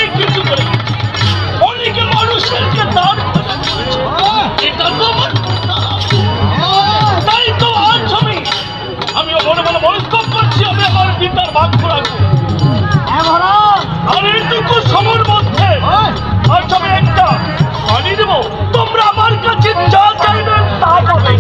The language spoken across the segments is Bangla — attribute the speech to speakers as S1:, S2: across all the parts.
S1: অনেক কিছু করে অনেকে মানুষেরকে দান করে এটা তো তাই তো আজ আমিও মনে মনে মনস্কপ করছি আমি আমার পিতার ভাগ রাখবো আর এইটুকু সময়ের মধ্যে আজ আমি একটা পানি দেবো তোমরা আমার কাছে যা চাইবেন তা পাবে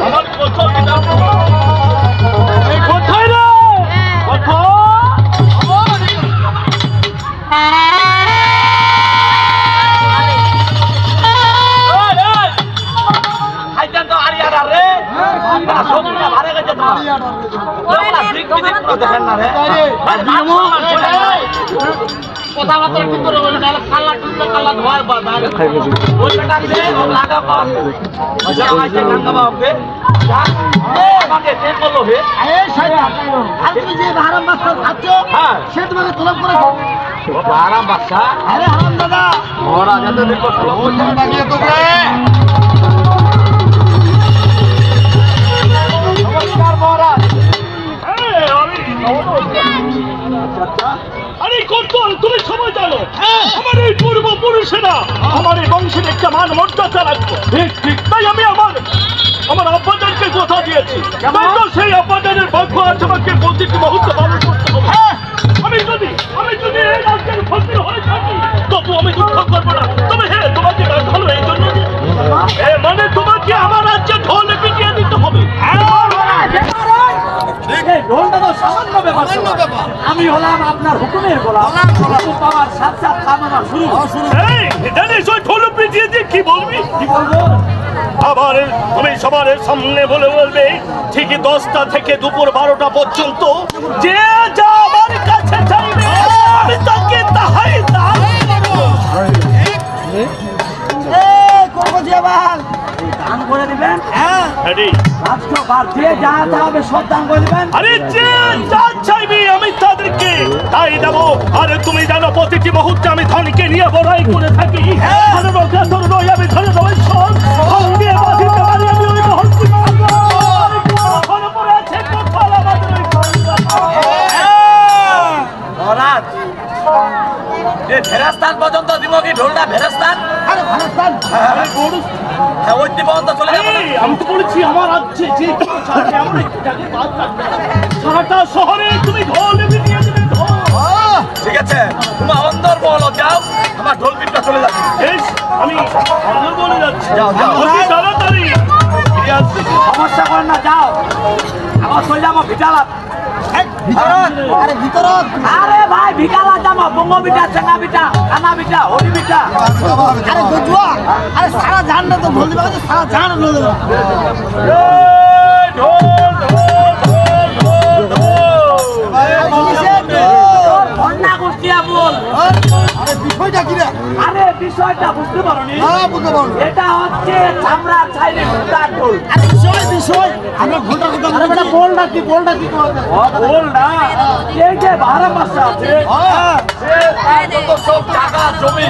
S1: আমার কথা কোথায় রে কথা কথাবার্তা একটু করে বলে তাহলে কাল্লা টুকলে কাল্লা ধোয়ার বাজার ওই কাটাতে লাগা পাব মজা আইছে গঙ্গা বাবকে আমাকে তে করলো হে এই সাইডা আর তুমি যে হারাম বাচ্চা খাচ্ছো হ্যাঁ সে তোমাকে তলব করেছে হারাম বাচ্চা আরে হারাম দাদা ওরা যত দেখো ও জানা দিয়ে তো রে নমস্কার মহারাজ আরে কত তুমি সময় জানো আমার এই পূর্বপুরুষেরা আমার এই বংশের একটা মান মর্যাদা রাখতো ঠিক তাই আমি আমার আব্বাজানকে কথা দিয়েছি সেই আব্বাজানের ভাগ্য আছে আমাকে প্রতিটি মুহূর্তে পালন করতে হবে আমি যদি এই রাজ্যের ফকির হয়ে থাকি তবু আমি দুঃখ করবো না তবে হ্যাঁ তোমাকে ভালো এই জন্য মানে তোমাকে আমার রাজ্যে ঢোল পিটিয়ে দিতে হবে ঢোলটা তো সামান্য ব্যাপার আমি হলাম আপনার হুকুমের গোলাম আমার সাথ সাথ কাম আমার শুরু জানিস ওই ঢোল পিটিয়ে দিয়ে কি বলবি কি বলবো আবার আমি সবার সামনে বলবে ঠিকই 10টা থেকে দুপুর 12টা পর্যন্ত যে যা আমার কাছে চাইবে আমি তাকে তাহাই দান করবো দান করে দিবেন হ্যাঁ রাষ্ট্রবার যে যা চাইবে সব দান করে দিবেন আরে যে যা চাইবি আমি তাদেরকে তাই দেবো আরে তুমি জানো প্রতিটি মুহূর্তে আমি ধনকে নিয়ে বড়াই করে থাকি আমি ধরে দেবো সব দিয়ে বাঁধিতে পারি আমি ওই মহত্ব মহারাজ ফেরাস্তান পর্যন্ত দিব কি ঢোলটা ফেরাস্তান ওই পর্যন্ত চলে যাবে আমি তো বলেছি আমার রাজ্যে যে সারাটা শহরে তুমি ঢোল নিয়ে দেবে ঠিক আছে তুমি অন্দর বলো যাও আমার ঢোল পিঠটা চলে যাচ্ছে আমি অন্দর বলে যাচ্ছি তাড়াতাড়ি সমস্যা করেন না যাও আমার চলে যাবো ভিটালা আরে ভিতরত আরে ভাই ভিকালা জামা বঙ্গ বিটা চেঙ্গা বিটা কানা বিটা হরি বিটা আরে দুজুয়া আরে সারা জানটা তো বল দিবা তো সারা জান বল দিবা ঢোল ঢোল ঢোল ঢোল অন্না গুষ্টিয়া বল আরে বিষয়টা কি রে আরে বিষয়টা বুঝতে পারোনি হ্যাঁ বুঝতে পারো এটা হচ্ছে চামড়া ছাইরে সুতার ঢোল আরে বিষয় আমরা ঘোটা ঘোটা আরে বেটা বলটা কি বলটা এই যে ভাড়া পাশা আছে হ্যাঁ তো সব টাকা জমি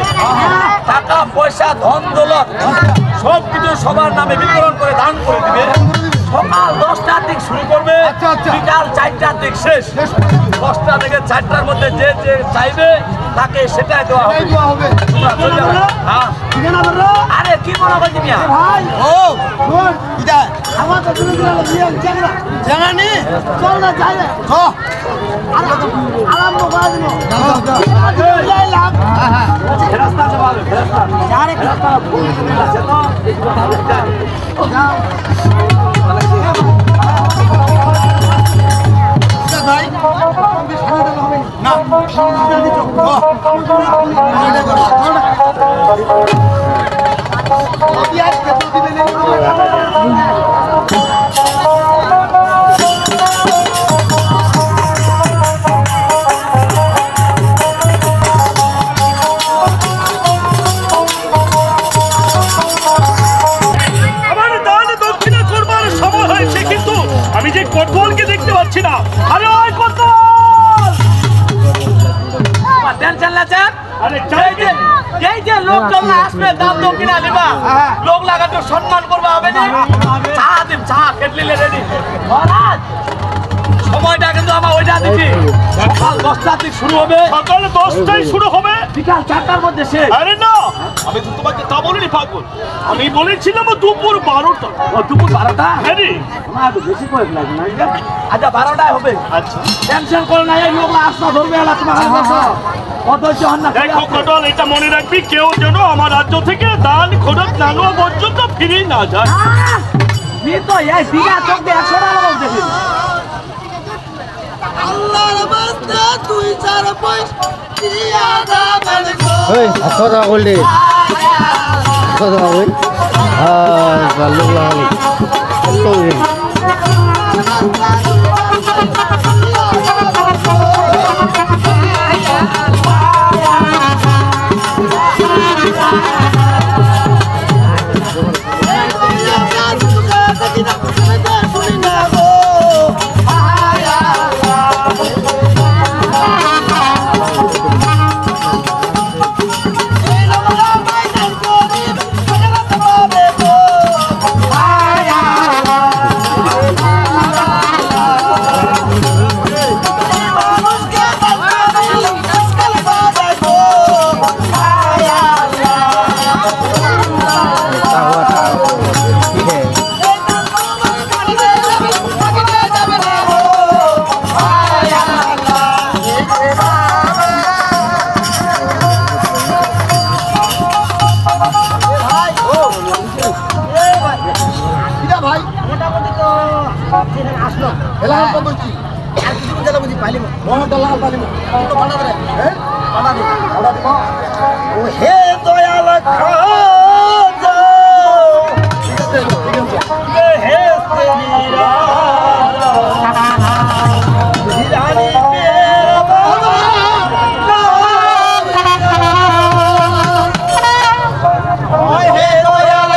S1: টাকা পয়সা ধন দৌলত সব কিছু সবার নামে বিতরণ করে দান করে দিবে সকাল 10টার দিক শুরু করবে বিকাল 4টার দিক শেষ 10টা থেকে 4টার মধ্যে যে যে চাইবে তাকে সেটাই দেওয়া হবে হ্যাঁ আরে কি মনে করছি মিয়া ভাই ও শোন এটা আমার তো তুমি জানানি চল না যাই তো আরম্ভ করে দিব যাইলাম রাস্তা যাবে রাস্তা আরে রাস্তা ভুল আছে তো যাও ভাই না আমি যে কটবলকে দেখতে পাচ্ছি না আরে ওই কটবল টেনশন লাচার আরে এই যে লোকজন আসবে দাম তো কিনা দিবা লোক লাগাতে সম্মান করবা হবে না চা দিন চা কেটলি রেডি মহারাজ সময়টা কিন্তু আমার ওইটা দিছি সকাল 10টার দিক শুরু হবে,
S2: সকাল 10টায় শুরু হবে,
S1: বিকাল 4টার মধ্যে শেষ।
S2: আরে না, আমি তো তোমাকে তা বলিনি পাগল, আমি বলেছিলাম দুপুর 12টা।
S1: দুপুর 12টা?
S2: হ্যাঁ রে,
S1: না একটু বেশি করে লাগবে না? আচ্ছা 12টায় হবে।
S2: আচ্ছা
S1: টেনশন করো না, এই লোকরা আসনা ধরবে এলা তোমার অধৈর্য হন না।
S2: দেখো কটল, এটা মনে রাখবি, কেউ যেন আমার রাজ্য থেকে দান খরচ না নেওয়া পর্যন্ত ফিরে না যায়।
S1: তো এই দিঘা চোখ দিয়ে 100 টাকা লোক দেখি।
S3: আল্লাহর বাস্তে 2-4 পয়সা দিয়া দাবেন গো।
S4: এই কথা বললি কথা বল ভালো লাগে তো
S3: হে দয়াল খাজা হে তেরা রানী মেরা বাবা ওই হে দয়াল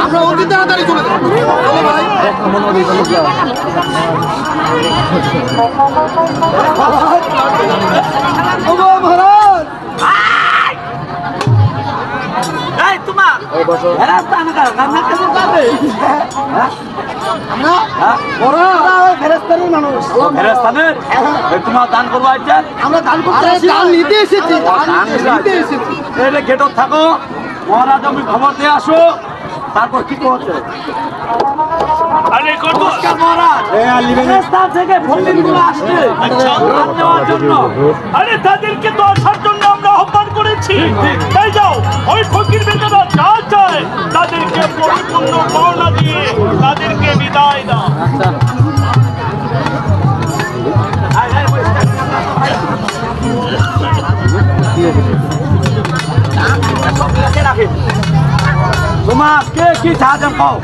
S3: আমরা অতি তাড়াতাড়ি চলে যাব। চলো ভাই।
S1: এই তোমা রাস্তা না কার কান্না কেন যাবে আমরা বড় ফেরেশতা ফেরেশতাদের মানুষ।
S2: ফেরেশতাদের? এই তোমার দান করবো আইছেন?
S1: আমরা দান করতে আসি। দান নিতে এসেছি, দান নিতে এসেছি।
S2: এই গেটত থাকো, মহারাজ আমি খবর দিয়ে আসো, তারপর কি করছে? নমস্কার মহারাজ, ফেরেশতা থেকে ফকিরগুলো আসছে দান দেওয়ার জন্য। আরে তাদেরকে তো আসার জন্য আমরা আহ্বান করেছি। তাই যাও, ওই ফকির বেচারা যা চায় তাদেরকে পরিপূর্ণ পাওনা দিয়ে তাদেরকে বিদায় দাও। তোমাকে কি চাচ্ছেন কও?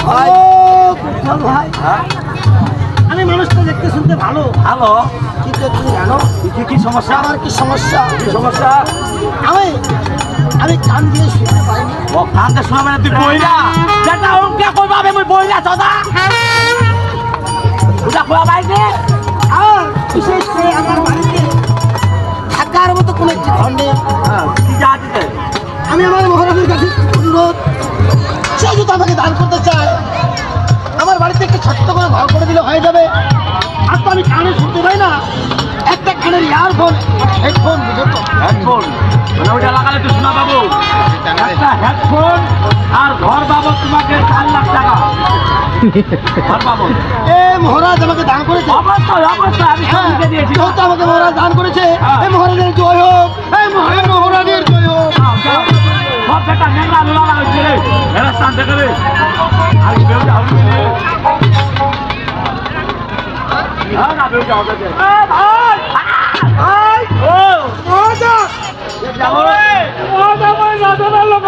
S1: ভাই, আমি মানুষটা দেখতে শুনতে ভালো,
S2: হ্যালো,
S1: কিন্তু তুমি জানো
S2: কি সমস্যা?
S1: আমার কি সমস্যা?
S2: কি সমস্যা?
S1: আমি কান দিয়ে শুনতে পাইনি।
S2: ও কানতে শোনা মানে তুই বইরা যেটা অঙ্কে কইবা আমি বইরা দাদা ওটা কইবা বাইরে।
S1: আর বিশেষ করে আমার বাড়িতে থাকার মতো কোনো একটি ঘর নেই।
S2: কি যা দিতে?
S1: আমি আমার মহারাজের কাছে অনুরোধ, সে যদি আমাকে দান করতে চায় আমার বাড়িতে একটা ছোট্ট করে ঘর করে দিলে হয়ে যাবে। আর তো আমি কানে শুনতে পাই না, একটা কানের ইয়ারফোন হেডফোন বুঝো তো,
S2: হেডফোন মানে ওইটা লাগালে তুই শোনা পাবো। একটা হেডফোন আর ঘর বাবদ তোমাকে 4 লাখ টাকা ঘর বাবদ।
S1: এ মহারাজ আমাকে দান করেছে।
S2: অবশ্যই অবশ্যই আমি সব লিখে দিয়েছি।
S1: যেহেতু আমাকে মহারাজ দান করেছে, এই মহারাজের জয় হোক, এই মহারাজের জয় হোক।
S2: সব বেটা নেংরা লোলা লাগাইছে রে, এরা স্থান থেকে রে আর বেউটা হবে রে। না বেউটা হবে রে। ভাই ভাই ও মজা যাবো রে, মজা ভাই রাজার লোক